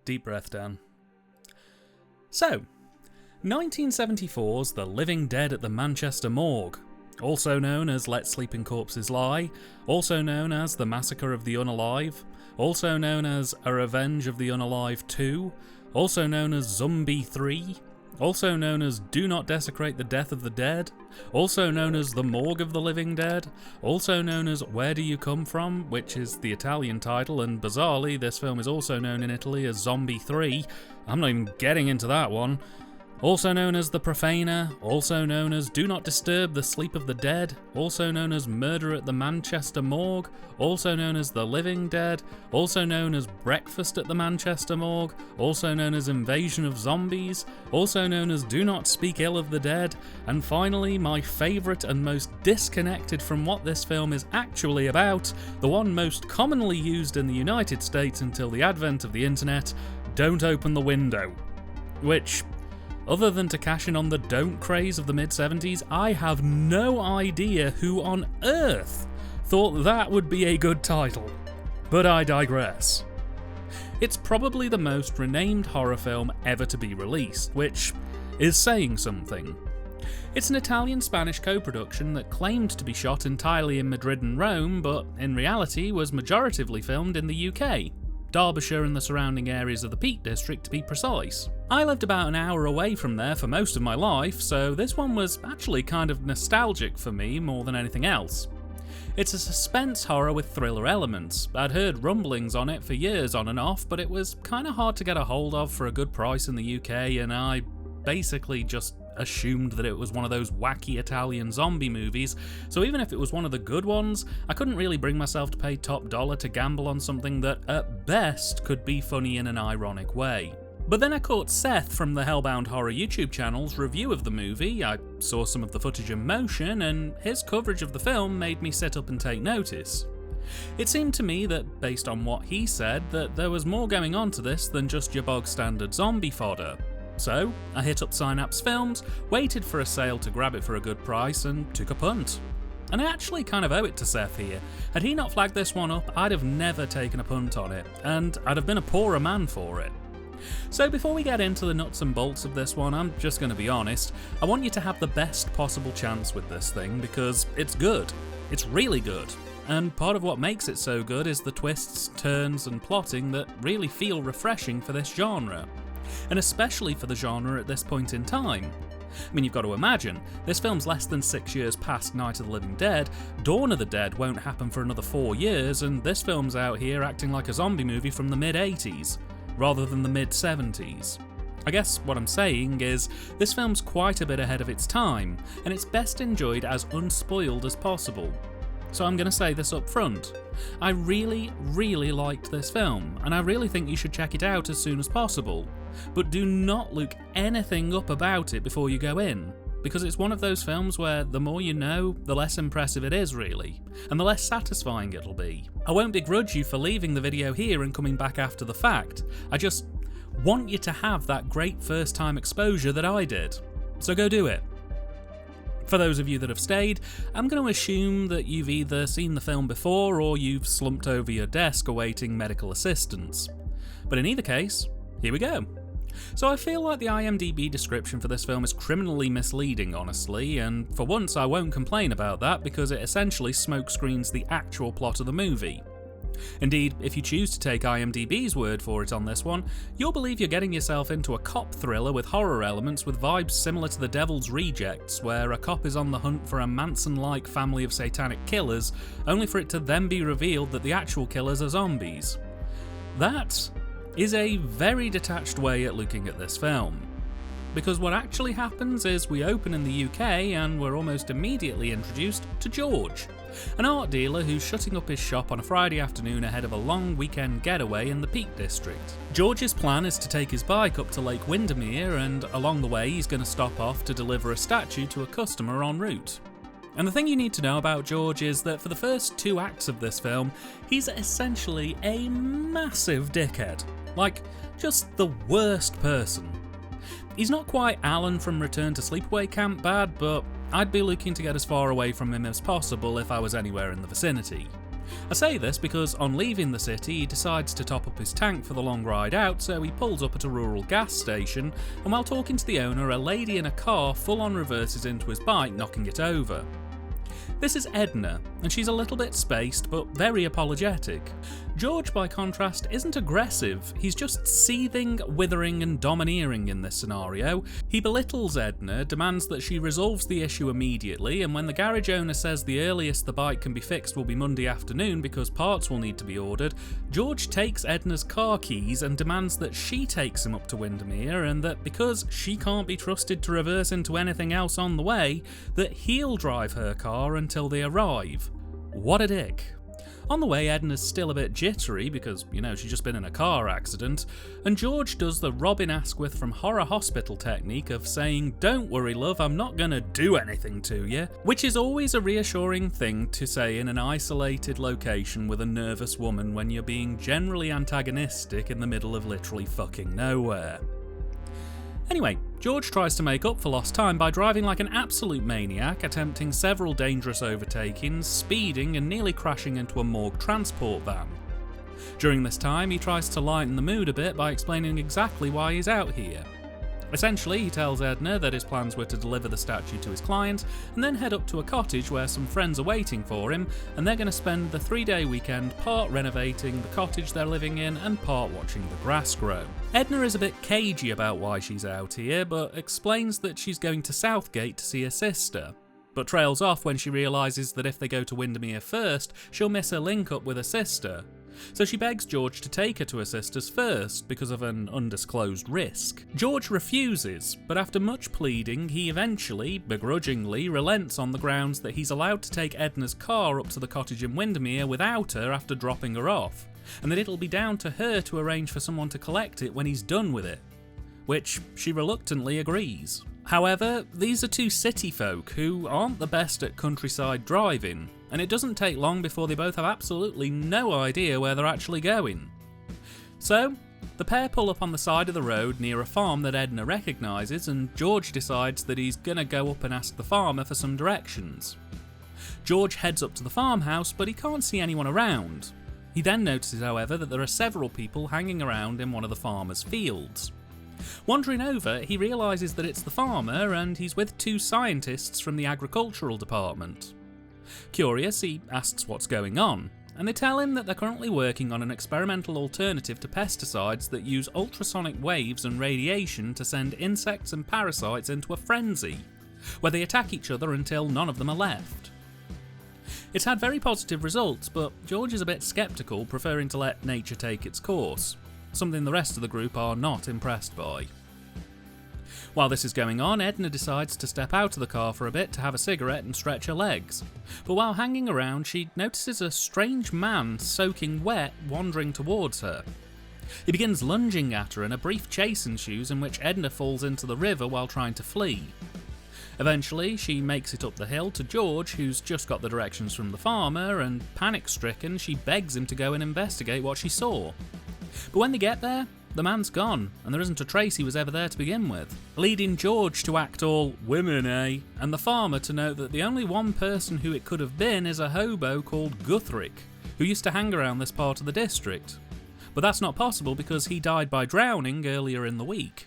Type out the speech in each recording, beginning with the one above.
Deep breath, Dan. So, 1974's The Living Dead at the Manchester Morgue, also known as Let Sleeping Corpses Lie, also known as The Massacre of the Unalive, also known as A Revenge of the Unalive 2, also known as Zombie 3, also known as Do Not Desecrate the Death of the Dead, also known as The Morgue of the Living Dead, also known as Where Do You Come From, which is the Italian title, and bizarrely this film is also known in Italy as Zombie 3, I'm not even getting into that one, also known as The Profaner, also known as Do Not Disturb the Sleep of the Dead, also known as Murder at the Manchester Morgue, also known as The Living Dead, also known as Breakfast at the Manchester Morgue, also known as Invasion of Zombies, also known as Do Not Speak Ill of the Dead, and finally my favourite and most disconnected from what this film is actually about, the one most commonly used in the United States until the advent of the internet, Don't Open the Window. Which, other than to cash in on the don't craze of the mid-70s, I have no idea who on earth thought that would be a good title. But I digress. It's probably the most renamed horror film ever to be released, which is saying something. It's an Italian-Spanish co-production that claimed to be shot entirely in Madrid and Rome, but in reality was majoritively filmed in the UK. Derbyshire and the surrounding areas of the Peak District to be precise. I lived about an hour away from there for most of my life, so this one was actually kind of nostalgic for me more than anything else. It's a suspense horror with thriller elements. I'd heard rumblings on it for years on and off, but it was kinda hard to get a hold of for a good price in the UK, and I basically just assumed that it was one of those wacky Italian zombie movies, so even if it was one of the good ones, I couldn't really bring myself to pay top dollar to gamble on something that, at best, could be funny in an ironic way. But then I caught Seth from the Hellbound Horror YouTube channel's review of the movie, I saw some of the footage in motion, and his coverage of the film made me sit up and take notice. It seemed to me that, based on what he said, that there was more going on to this than just your bog standard zombie fodder. So, I hit up Synapse Films, waited for a sale to grab it for a good price, and took a punt. And I actually kind of owe it to Seth here. Had he not flagged this one up, I'd have never taken a punt on it, and I'd have been a poorer man for it. So before we get into the nuts and bolts of this one, I'm just going to be honest, I want you to have the best possible chance with this thing, because it's good. It's really good. And part of what makes it so good is the twists, turns, and plotting that really feel refreshing for this genre. And especially for the genre at this point in time. I mean, you've got to imagine, this film's less than 6 years past Night of the Living Dead, Dawn of the Dead won't happen for another 4 years, and this film's out here acting like a zombie movie from the mid-80s, rather than the mid-70s. I guess what I'm saying is, this film's quite a bit ahead of its time, and it's best enjoyed as unspoiled as possible. So I'm going to say this up front. I really, really liked this film, and I really think you should check it out as soon as possible. But do not look anything up about it before you go in, because it's one of those films where the more you know, the less impressive it is really, and the less satisfying it'll be. I won't begrudge you for leaving the video here and coming back after the fact. I just want you to have that great first time exposure that I did. So go do it. For those of you that have stayed, I'm going to assume that you've either seen the film before or you've slumped over your desk awaiting medical assistance. But in either case, here we go. So I feel like the IMDb description for this film is criminally misleading, honestly, and for once I won't complain about that because it essentially smokescreens the actual plot of the movie. Indeed, if you choose to take IMDb's word for it on this one, you'll believe you're getting yourself into a cop thriller with horror elements with vibes similar to The Devil's Rejects, where a cop is on the hunt for a Manson-like family of satanic killers, only for it to then be revealed that the actual killers are zombies. That is a very detached way at looking at this film. Because what actually happens is we open in the UK and we're almost immediately introduced to George, an art dealer who's shutting up his shop on a Friday afternoon ahead of a long weekend getaway in the Peak District. George's plan is to take his bike up to Lake Windermere, and along the way he's going to stop off to deliver a statue to a customer en route. And the thing you need to know about George is that for the first 2 acts of this film, he's essentially a massive dickhead. Like, just the worst person. He's not quite Alan from Return to Sleepaway Camp bad, but I'd be looking to get as far away from him as possible if I was anywhere in the vicinity. I say this because on leaving the city he decides to top up his tank for the long ride out, so he pulls up at a rural gas station, and while talking to the owner, a lady in a car full on reverses into his bike, knocking it over. This is Edna, and she's a little bit spaced, but very apologetic. George, by contrast, isn't aggressive, he's just seething, withering and domineering in this scenario. He belittles Edna, demands that she resolves the issue immediately, and when the garage owner says the earliest the bike can be fixed will be Monday afternoon because parts will need to be ordered, George takes Edna's car keys and demands that she takes him up to Windermere, and that because she can't be trusted to reverse into anything else on the way, that he'll drive her car until they arrive. What a dick. On the way, Edna's still a bit jittery because, she's just been in a car accident, and George does the Robin Asquith from Horror Hospital technique of saying, "Don't worry love, I'm not gonna do anything to you," which is always a reassuring thing to say in an isolated location with a nervous woman when you're being generally antagonistic in the middle of literally fucking nowhere. Anyway, George tries to make up for lost time by driving like an absolute maniac, attempting several dangerous overtakings, speeding and nearly crashing into a morgue transport van. During this time, he tries to lighten the mood a bit by explaining exactly why he's out here. Essentially, he tells Edna that his plans were to deliver the statue to his client and then head up to a cottage where some friends are waiting for him, and they're going to spend the 3-day weekend part renovating the cottage they're living in and part watching the grass grow. Edna is a bit cagey about why she's out here, but explains that she's going to Southgate to see her sister, but trails off when she realises that if they go to Windermere first, she'll miss her link up with her sister. So she begs George to take her to her sister's first because of an undisclosed risk. George refuses, but after much pleading, he eventually, begrudgingly, relents on the grounds that he's allowed to take Edna's car up to the cottage in Windermere without her after dropping her off, and that it'll be down to her to arrange for someone to collect it when he's done with it, which she reluctantly agrees. However, these are two city folk who aren't the best at countryside driving, and it doesn't take long before they both have absolutely no idea where they're actually going. So, the pair pull up on the side of the road near a farm that Edna recognises, and George decides that he's gonna go up and ask the farmer for some directions. George heads up to the farmhouse, but he can't see anyone around. He then notices, however, that there are several people hanging around in one of the farmer's fields. Wandering over, he realises that it's the farmer and he's with two scientists from the agricultural department. Curious, he asks what's going on, and they tell him that they're currently working on an experimental alternative to pesticides that use ultrasonic waves and radiation to send insects and parasites into a frenzy, where they attack each other until none of them are left. It's had very positive results, but George is a bit sceptical, preferring to let nature take its course, something the rest of the group are not impressed by. While this is going on, Edna decides to step out of the car for a bit to have a cigarette and stretch her legs, but while hanging around she notices a strange man soaking wet wandering towards her. He begins lunging at her and a brief chase ensues in which Edna falls into the river while trying to flee. Eventually, she makes it up the hill to George, who's just got the directions from the farmer, and panic-stricken, she begs him to go and investigate what she saw. But when they get there, the man's gone, and there isn't a trace he was ever there to begin with, leading George to act all women, eh? And the farmer to note that the only one person who it could have been is a hobo called Guthric, who used to hang around this part of the district. But that's not possible because he died by drowning earlier in the week.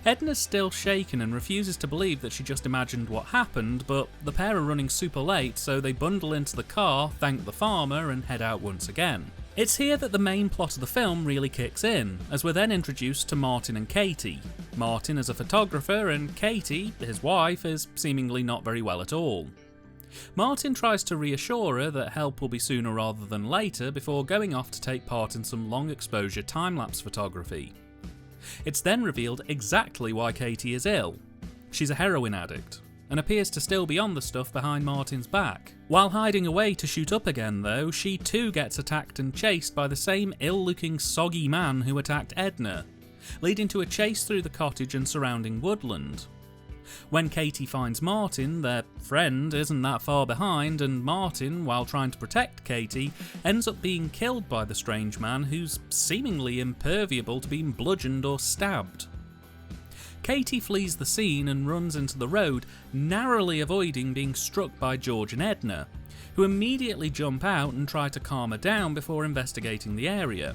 Edna's still shaken and refuses to believe that she just imagined what happened, but the pair are running super late, so they bundle into the car, thank the farmer, and head out once again. It's here that the main plot of the film really kicks in, as we're then introduced to Martin and Katie. Martin is a photographer, and Katie, his wife, is seemingly not very well at all. Martin tries to reassure her that help will be sooner rather than later before going off to take part in some long exposure time-lapse photography. It's then revealed exactly why Katie is ill. She's a heroin addict, and appears to still be on the stuff behind Martin's back. While hiding away to shoot up again though, she too gets attacked and chased by the same ill-looking soggy man who attacked Edna, leading to a chase through the cottage and surrounding woodland. When Katie finds Martin, their friend isn't that far behind, and Martin, while trying to protect Katie, ends up being killed by the strange man who's seemingly imperviable to being bludgeoned or stabbed. Katie flees the scene and runs into the road, narrowly avoiding being struck by George and Edna, who immediately jump out and try to calm her down before investigating the area.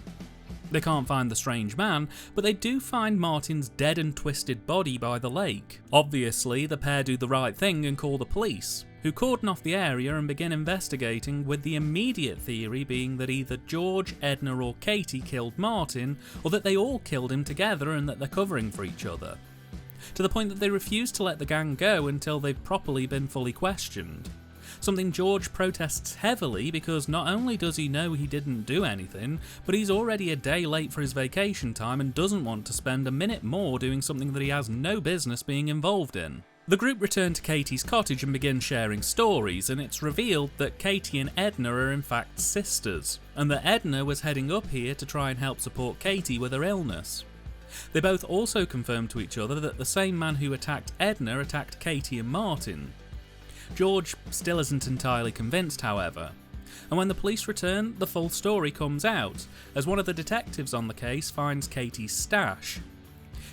They can't find the strange man, but they do find Martin's dead and twisted body by the lake. Obviously, the pair do the right thing and call the police, who cordon off the area and begin investigating, with the immediate theory being that either George, Edna or Katie killed Martin, or that they all killed him together and that they're covering for each other. To the point that they refuse to let the gang go until they've properly been fully questioned. Something George protests heavily because not only does he know he didn't do anything, but he's already a day late for his vacation time and doesn't want to spend a minute more doing something that he has no business being involved in. The group return to Katie's cottage and begin sharing stories, and it's revealed that Katie and Edna are in fact sisters, and that Edna was heading up here to try and help support Katie with her illness. They both also confirm to each other that the same man who attacked Edna attacked Katie and Martin. George still isn't entirely convinced, however, and when the police return, the full story comes out, as one of the detectives on the case finds Katie's stash.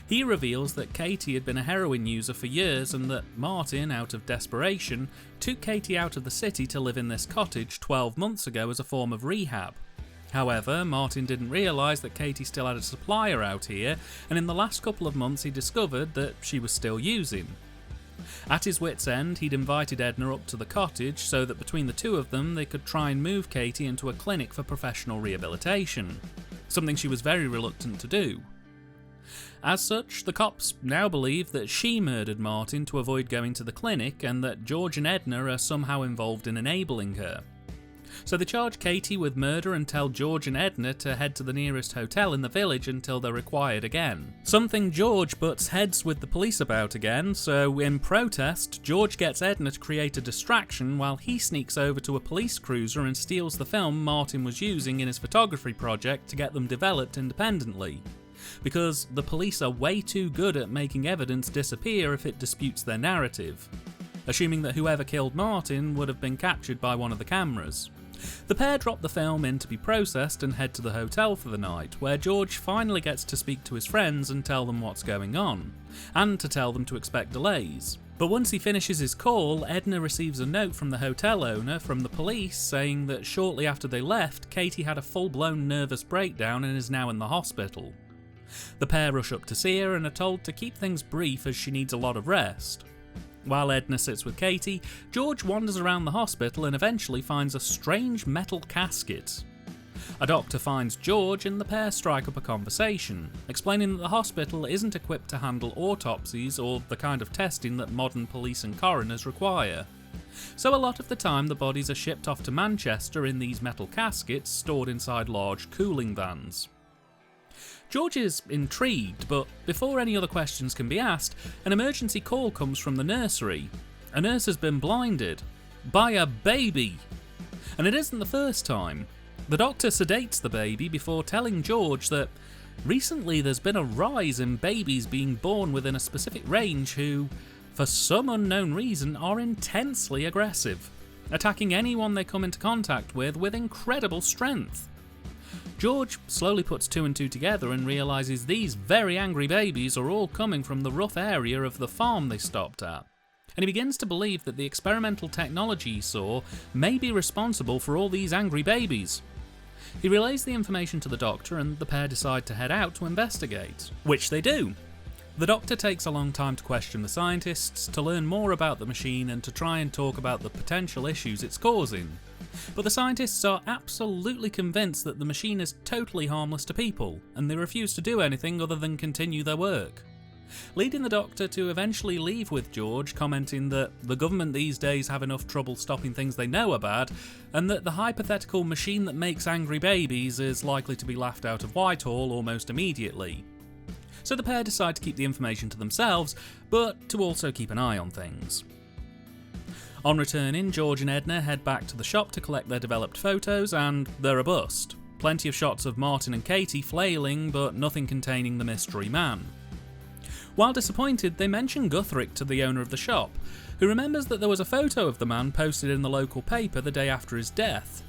He reveals that Katie had been a heroin user for years and that Martin, out of desperation, took Katie out of the city to live in this cottage 12 months ago as a form of rehab. However, Martin didn't realise that Katie still had a supplier out here, and in the last couple of months he discovered that she was still using. At his wit's end, he'd invited Edna up to the cottage so that between the two of them they could try and move Katie into a clinic for professional rehabilitation, something she was very reluctant to do. As such, the cops now believe that she murdered Martin to avoid going to the clinic and that George and Edna are somehow involved in enabling her. So they charge Katie with murder and tell George and Edna to head to the nearest hotel in the village until they're required again. Something George butts heads with the police about again, so in protest, George gets Edna to create a distraction while he sneaks over to a police cruiser and steals the film Martin was using in his photography project to get them developed independently. Because the police are way too good at making evidence disappear if it disputes their narrative, assuming that whoever killed Martin would have been captured by one of the cameras. The pair drop the film in to be processed and head to the hotel for the night, where George finally gets to speak to his friends and tell them what's going on, and to tell them to expect delays. But once he finishes his call, Edna receives a note from the hotel owner from the police saying that shortly after they left, Katie had a full-blown nervous breakdown and is now in the hospital. The pair rush up to see her and are told to keep things brief as she needs a lot of rest. While Edna sits with Katie, George wanders around the hospital and eventually finds a strange metal casket. A doctor finds George and the pair strike up a conversation, explaining that the hospital isn't equipped to handle autopsies or the kind of testing that modern police and coroners require. So a lot of the time the bodies are shipped off to Manchester in these metal caskets stored inside large cooling vans. George is intrigued, but before any other questions can be asked, an emergency call comes from the nursery. A nurse has been blinded. By a baby! And it isn't the first time. The doctor sedates the baby before telling George that recently there's been a rise in babies being born within a specific range who, for some unknown reason, are intensely aggressive, attacking anyone they come into contact with incredible strength. George slowly puts two and two together and realises these very angry babies are all coming from the rough area of the farm they stopped at, and he begins to believe that the experimental technology he saw may be responsible for all these angry babies. He relays the information to the doctor and the pair decide to head out to investigate, which they do. The doctor takes a long time to question the scientists, to learn more about the machine and to try and talk about the potential issues it's causing. But the scientists are absolutely convinced that the machine is totally harmless to people, and they refuse to do anything other than continue their work, leading the doctor to eventually leave with George, commenting that the government these days have enough trouble stopping things they know are bad, and that the hypothetical machine that makes angry babies is likely to be laughed out of Whitehall almost immediately. So the pair decide to keep the information to themselves, but to also keep an eye on things. On returning, George and Edna head back to the shop to collect their developed photos, and they're a bust. Plenty of shots of Martin and Katie flailing, but nothing containing the mystery man. While disappointed, they mention Guthrick to the owner of the shop, who remembers that there was a photo of the man posted in the local paper the day after his death.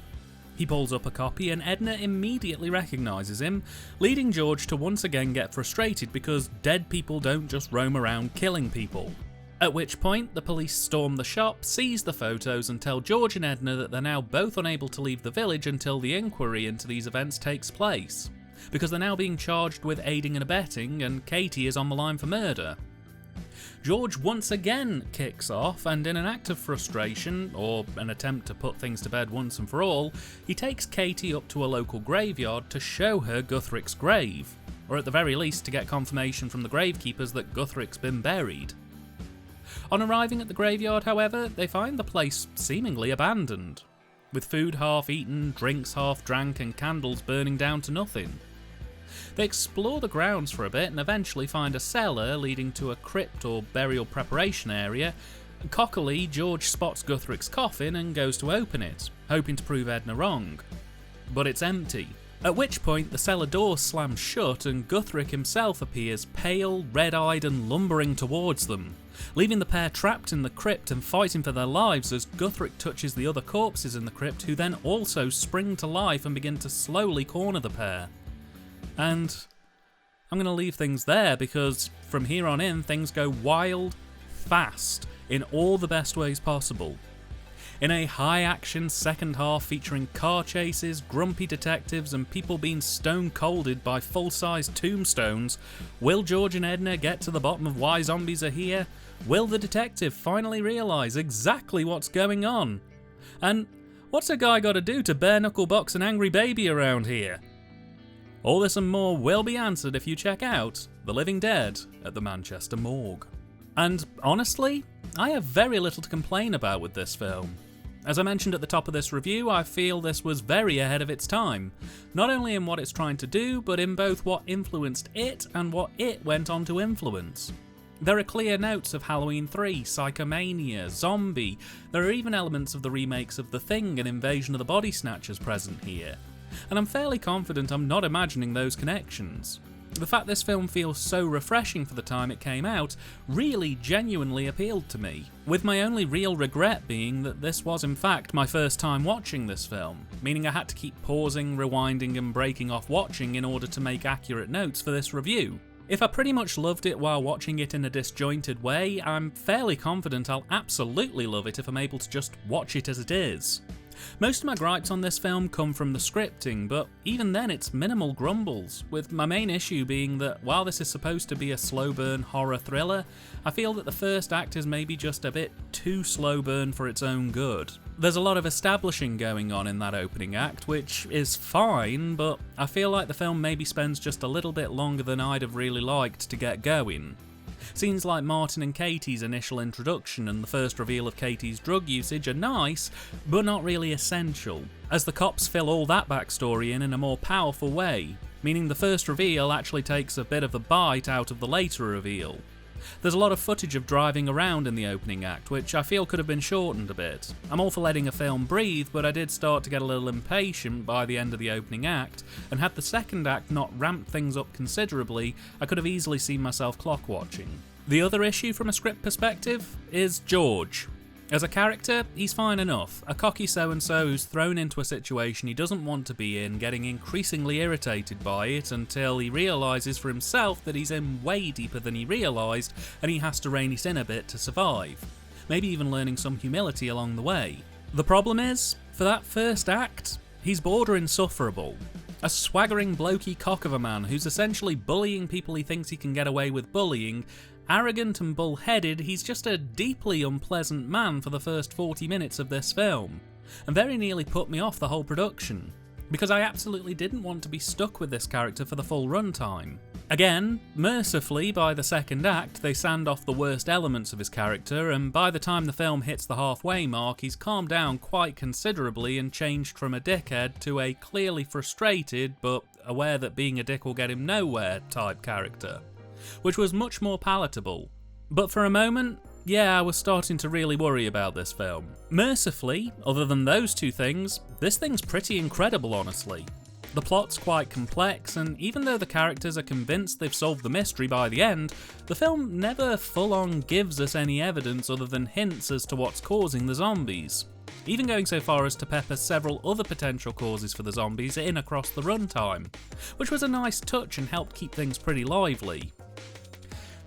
He pulls up a copy and Edna immediately recognises him, leading George to once again get frustrated because dead people don't just roam around killing people. At which point, the police storm the shop, seize the photos, and tell George and Edna that they're now both unable to leave the village until the inquiry into these events takes place, because they're now being charged with aiding and abetting, and Katie is on the line for murder. George once again kicks off, and in an act of frustration, or an attempt to put things to bed once and for all, he takes Katie up to a local graveyard to show her Guthrie's grave, or at the very least to get confirmation from the gravekeepers that Guthrie's been buried. On arriving at the graveyard, however, they find the place seemingly abandoned, with food half eaten, drinks half drank, and candles burning down to nothing. They explore the grounds for a bit and eventually find a cellar leading to a crypt or burial preparation area. Cockily, George spots Guthrie's coffin and goes to open it, hoping to prove Edna wrong. But it's empty. At which point the cellar door slams shut and Guthrie himself appears, pale, red-eyed and lumbering towards them, leaving the pair trapped in the crypt and fighting for their lives as Guthrie touches the other corpses in the crypt, who then also spring to life and begin to slowly corner the pair. And I'm going to leave things there, because from here on in things go wild, fast, in all the best ways possible. In a high-action second half featuring car chases, grumpy detectives, and people being stone-colded by full-sized tombstones, will George and Edna get to the bottom of why zombies are here? Will the detective finally realise exactly what's going on? And what's a guy got to do to bare-knuckle box an angry baby around here? All this and more will be answered if you check out The Living Dead at the Manchester Morgue. And honestly, I have very little to complain about with this film. As I mentioned at the top of this review, I feel this was very ahead of its time, not only in what it's trying to do, but in both what influenced it and what it went on to influence. There are clear notes of Halloween 3, Psychomania, Zombie. There are even elements of the remakes of The Thing and Invasion of the Body Snatchers present here. And I'm fairly confident I'm not imagining those connections. The fact this film feels so refreshing for the time it came out really genuinely appealed to me, with my only real regret being that this was in fact my first time watching this film, meaning I had to keep pausing, rewinding and breaking off watching in order to make accurate notes for this review. If I pretty much loved it while watching it in a disjointed way, I'm fairly confident I'll absolutely love it if I'm able to just watch it as it is. Most of my gripes on this film come from the scripting, but even then it's minimal grumbles, with my main issue being that while this is supposed to be a slow burn horror thriller, I feel that the first act is maybe just a bit too slow burn for its own good. There's a lot of establishing going on in that opening act, which is fine, but I feel like the film maybe spends just a little bit longer than I'd have really liked to get going. Scenes like Martin and Katie's initial introduction and the first reveal of Katie's drug usage are nice, but not really essential, as the cops fill all that backstory in a more powerful way, meaning the first reveal actually takes a bit of the bite out of the later reveal. There's a lot of footage of driving around in the opening act, which I feel could have been shortened a bit. I'm all for letting a film breathe, but I did start to get a little impatient by the end of the opening act, and had the second act not ramped things up considerably, I could have easily seen myself clock watching. The other issue from a script perspective is George. As a character, he's fine enough, a cocky so-and-so who's thrown into a situation he doesn't want to be in, getting increasingly irritated by it until he realises for himself that he's in way deeper than he realised and he has to rein it in a bit to survive, maybe even learning some humility along the way. The problem is, for that first act, he's border insufferable. A swaggering blokey cock of a man who's essentially bullying people he thinks he can get away with bullying. Arrogant and bull-headed, he's just a deeply unpleasant man for the first 40 minutes of this film, and very nearly put me off the whole production, because I absolutely didn't want to be stuck with this character for the full runtime. Again, mercifully, by the second act, they sand off the worst elements of his character, and by the time the film hits the halfway mark, he's calmed down quite considerably and changed from a dickhead to a clearly frustrated, but aware that being a dick will get him nowhere type character, which was much more palatable. But for a moment, yeah, I was starting to really worry about this film. Mercifully, other than those two things, this thing's pretty incredible, honestly. The plot's quite complex, and even though the characters are convinced they've solved the mystery by the end, the film never full-on gives us any evidence other than hints as to what's causing the zombies, even going so far as to pepper several other potential causes for the zombies in across the runtime, which was a nice touch and helped keep things pretty lively.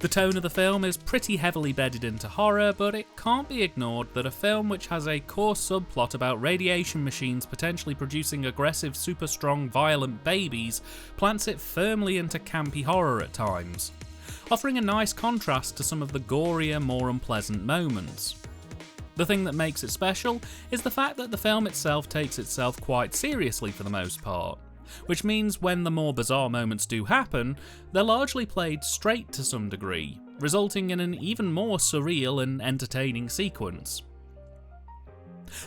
The tone of the film is pretty heavily bedded into horror, but it can't be ignored that a film which has a core subplot about radiation machines potentially producing aggressive, super strong, violent babies plants it firmly into campy horror at times, offering a nice contrast to some of the gorier, more unpleasant moments. The thing that makes it special is the fact that the film itself takes itself quite seriously for the most part, which means when the more bizarre moments do happen, they're largely played straight to some degree, resulting in an even more surreal and entertaining sequence.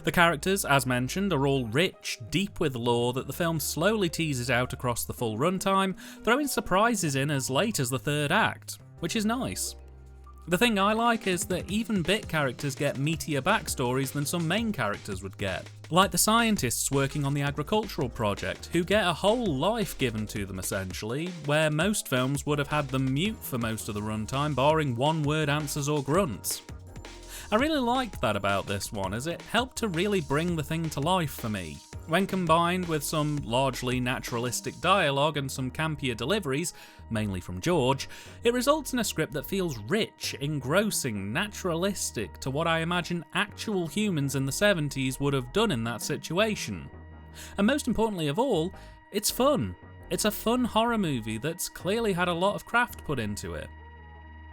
The characters, as mentioned, are all rich, deep with lore that the film slowly teases out across the full runtime, throwing surprises in as late as the third act, which is nice. The thing I like is that even bit characters get meatier backstories than some main characters would get, like the scientists working on the agricultural project, who get a whole life given to them essentially, where most films would have had them mute for most of the runtime, barring one-word answers or grunts. I really liked that about this one, as it helped to really bring the thing to life for me. When combined with some largely naturalistic dialogue and some campier deliveries, mainly from George, it results in a script that feels rich, engrossing, naturalistic to what I imagine actual humans in the 70s would have done in that situation. And most importantly of all, it's fun. It's a fun horror movie that's clearly had a lot of craft put into it.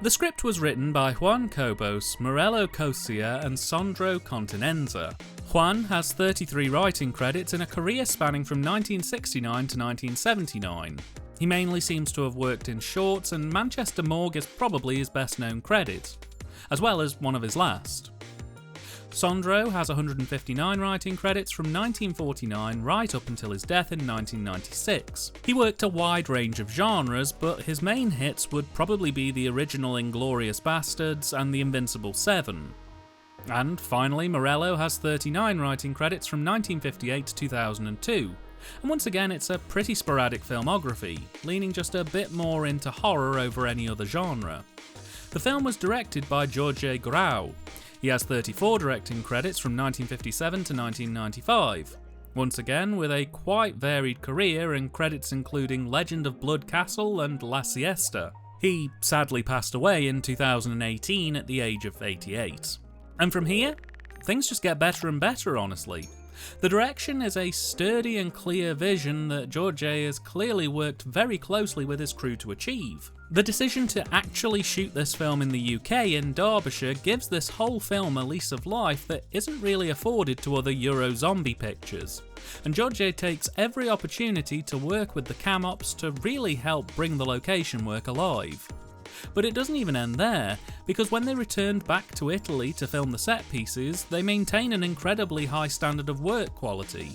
The script was written by Juan Cobos, Morello Cosia and Sandro Continenza. Juan has 33 writing credits in a career spanning from 1969 to 1979. He mainly seems to have worked in shorts, and Manchester Morgue is probably his best known credit, as well as one of his last. Sandro has 159 writing credits from 1949 right up until his death in 1996. He worked a wide range of genres, but his main hits would probably be the original Inglourious Basterds and The Invincible 7. And finally, Morello has 39 writing credits from 1958 to 2002. And once again, it's a pretty sporadic filmography, leaning just a bit more into horror over any other genre. The film was directed by Jorge Grau. He has 34 directing credits from 1957 to 1995. Once again, with a quite varied career and credits including Legend of Blood Castle and La Siesta. He sadly passed away in 2018 at the age of 88. And from here, things just get better and better, honestly. The direction is a sturdy and clear vision that Jorge has clearly worked very closely with his crew to achieve. The decision to actually shoot this film in the UK in Derbyshire gives this whole film a lease of life that isn't really afforded to other Euro zombie pictures, and Jorge takes every opportunity to work with the cam ops to really help bring the location work alive. But it doesn't even end there, because when they returned back to Italy to film the set pieces, they maintain an incredibly high standard of work quality.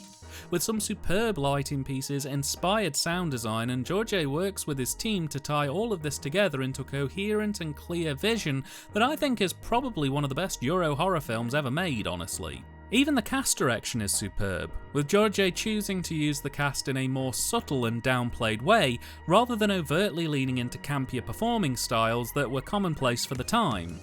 With some superb lighting pieces, inspired sound design, and Jorge works with his team to tie all of this together into a coherent and clear vision that I think is probably one of the best Euro horror films ever made, honestly. Even the cast direction is superb, with Jorge choosing to use the cast in a more subtle and downplayed way, rather than overtly leaning into campier performing styles that were commonplace for the time.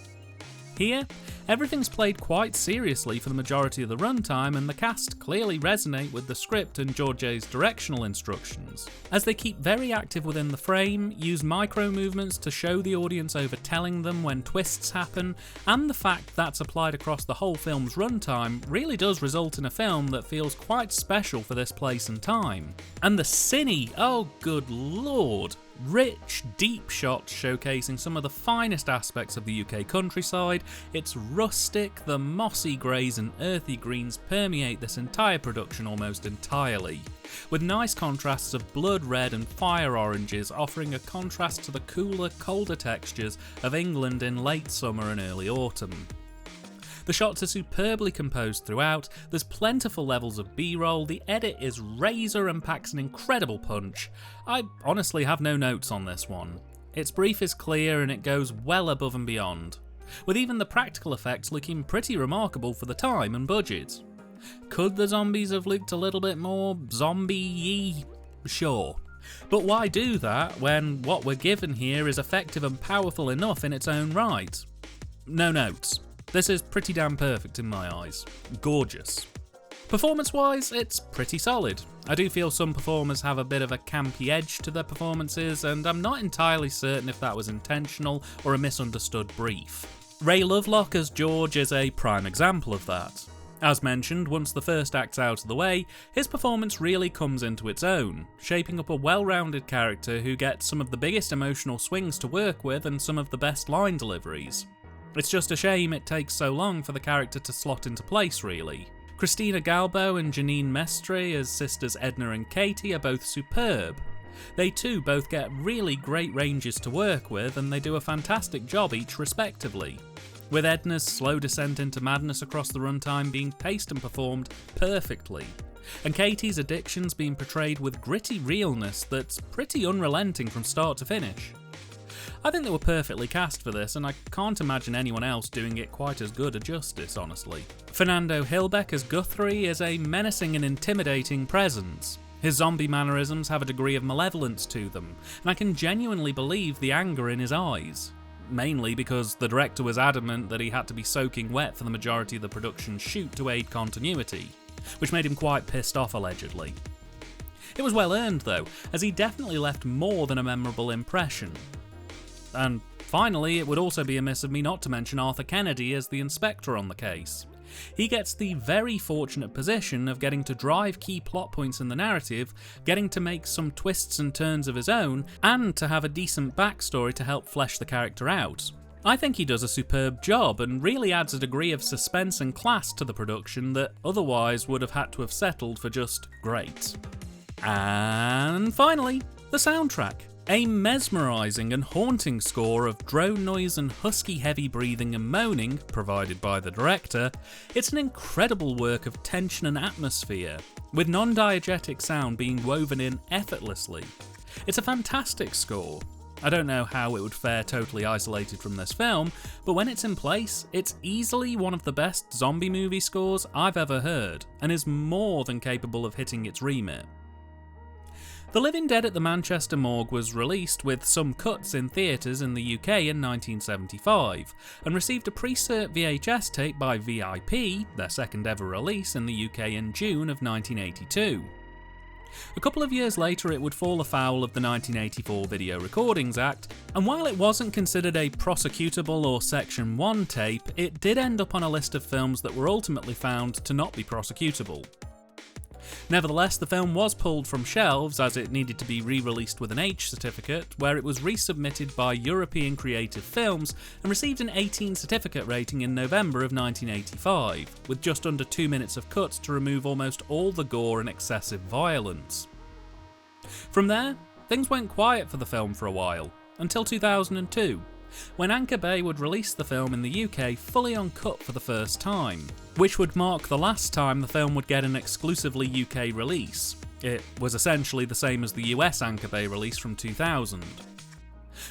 Here, everything's played quite seriously for the majority of the runtime, and the cast clearly resonate with the script and Jorge's directional instructions, as they keep very active within the frame, use micro movements to show the audience over telling them when twists happen, and the fact that's applied across the whole film's runtime really does result in a film that feels quite special for this place and time. And the Cine, oh good lord! Rich, deep shots showcasing some of the finest aspects of the UK countryside. It's rustic, the mossy greys and earthy greens permeate this entire production almost entirely, with nice contrasts of blood red and fire oranges offering a contrast to the cooler, colder textures of England in late summer and early autumn. The shots are superbly composed throughout, there's plentiful levels of B-roll, the edit is razor and packs an incredible punch. I honestly have no notes on this one. Its brief is clear and it goes well above and beyond, with even the practical effects looking pretty remarkable for the time and budget. Could the zombies have looked a little bit more zombie-y? Sure. But why do that when what we're given here is effective and powerful enough in its own right? No notes. This is pretty damn perfect in my eyes. Gorgeous. Performance-wise, it's pretty solid. I do feel some performers have a bit of a campy edge to their performances, and I'm not entirely certain if that was intentional or a misunderstood brief. Ray Lovelock as George is a prime example of that. As mentioned, once the first act's out of the way, his performance really comes into its own, shaping up a well-rounded character who gets some of the biggest emotional swings to work with and some of the best line deliveries. It's just a shame it takes so long for the character to slot into place, really. Christina Galbo and Janine Mestre as sisters Edna and Katie are both superb. They too both get really great ranges to work with, and they do a fantastic job each respectively, with Edna's slow descent into madness across the runtime being paced and performed perfectly, and Katie's addictions being portrayed with gritty realness that's pretty unrelenting from start to finish. I think they were perfectly cast for this, and I can't imagine anyone else doing it quite as good a justice, honestly. Fernando Hilbeck as Guthrie is a menacing and intimidating presence. His zombie mannerisms have a degree of malevolence to them, and I can genuinely believe the anger in his eyes. Mainly because the director was adamant that he had to be soaking wet for the majority of the production shoot to aid continuity, which made him quite pissed off allegedly. It was well earned though, as he definitely left more than a memorable impression. And finally, it would also be amiss of me not to mention Arthur Kennedy as the inspector on the case. He gets the very fortunate position of getting to drive key plot points in the narrative, getting to make some twists and turns of his own, and to have a decent backstory to help flesh the character out. I think he does a superb job and really adds a degree of suspense and class to the production that otherwise would have had to have settled for just great. And finally, the soundtrack. A mesmerising and haunting score of drone noise and husky heavy breathing and moaning, provided by the director. It's an incredible work of tension and atmosphere, with non-diegetic sound being woven in effortlessly. It's a fantastic score. I don't know how it would fare totally isolated from this film, but when it's in place, it's easily one of the best zombie movie scores I've ever heard, and is more than capable of hitting its remit. The Living Dead at the Manchester Morgue was released with some cuts in theatres in the UK in 1975, and received a pre-cert VHS tape by VIP, their second ever release in the UK in June of 1982. A couple of years later it would fall afoul of the 1984 Video Recordings Act, and while it wasn't considered a prosecutable or Section 1 tape, it did end up on a list of films that were ultimately found to not be prosecutable. Nevertheless, the film was pulled from shelves as it needed to be re-released with an H certificate, where it was resubmitted by European Creative Films and received an 18 certificate rating in November of 1985, with just under 2 minutes of cuts to remove almost all the gore and excessive violence. From there, things went quiet for the film for a while, until 2002. When Anchor Bay would release the film in the UK fully uncut for the first time, which would mark the last time the film would get an exclusively UK release. It was essentially the same as the US Anchor Bay release from 2000.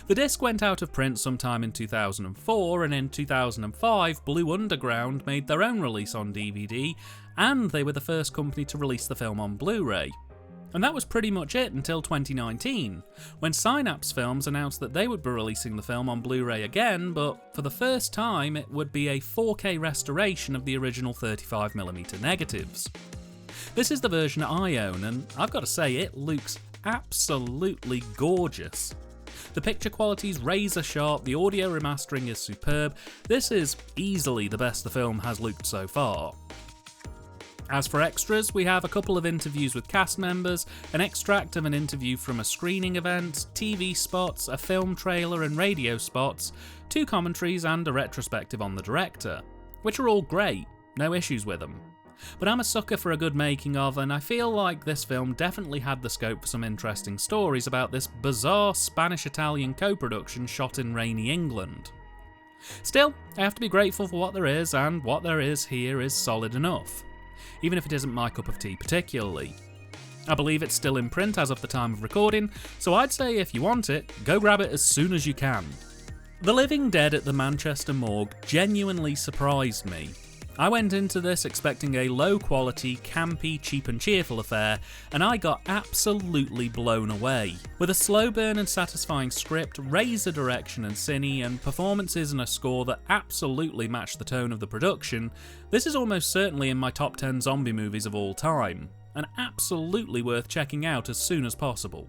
The disc went out of print sometime in 2004, and in 2005 Blue Underground made their own release on DVD, and they were the first company to release the film on Blu-ray. And that was pretty much it until 2019, when Synapse Films announced that they would be releasing the film on Blu-ray again, but for the first time it would be a 4K restoration of the original 35mm negatives. This is the version I own, and I've got to say it looks absolutely gorgeous. The picture quality's razor sharp, the audio remastering is superb. This is easily the best the film has looked so far. As for extras, we have a couple of interviews with cast members, an extract of an interview from a screening event, TV spots, a film trailer and radio spots, 2 commentaries and a retrospective on the director, which are all great, no issues with them. But I'm a sucker for a good making of, and I feel like this film definitely had the scope for some interesting stories about this bizarre Spanish-Italian co-production shot in rainy England. Still, I have to be grateful for what there is, and what there is here is solid enough, even if it isn't my cup of tea particularly. I believe it's still in print as of the time of recording, so I'd say if you want it, go grab it as soon as you can. The Living Dead at the Manchester Morgue genuinely surprised me. I went into this expecting a low-quality, campy, cheap and cheerful affair, and I got absolutely blown away. With a slow burn and satisfying script, razor direction and cine, and performances and a score that absolutely matched the tone of the production, this is almost certainly in my top 10 zombie movies of all time, and absolutely worth checking out as soon as possible.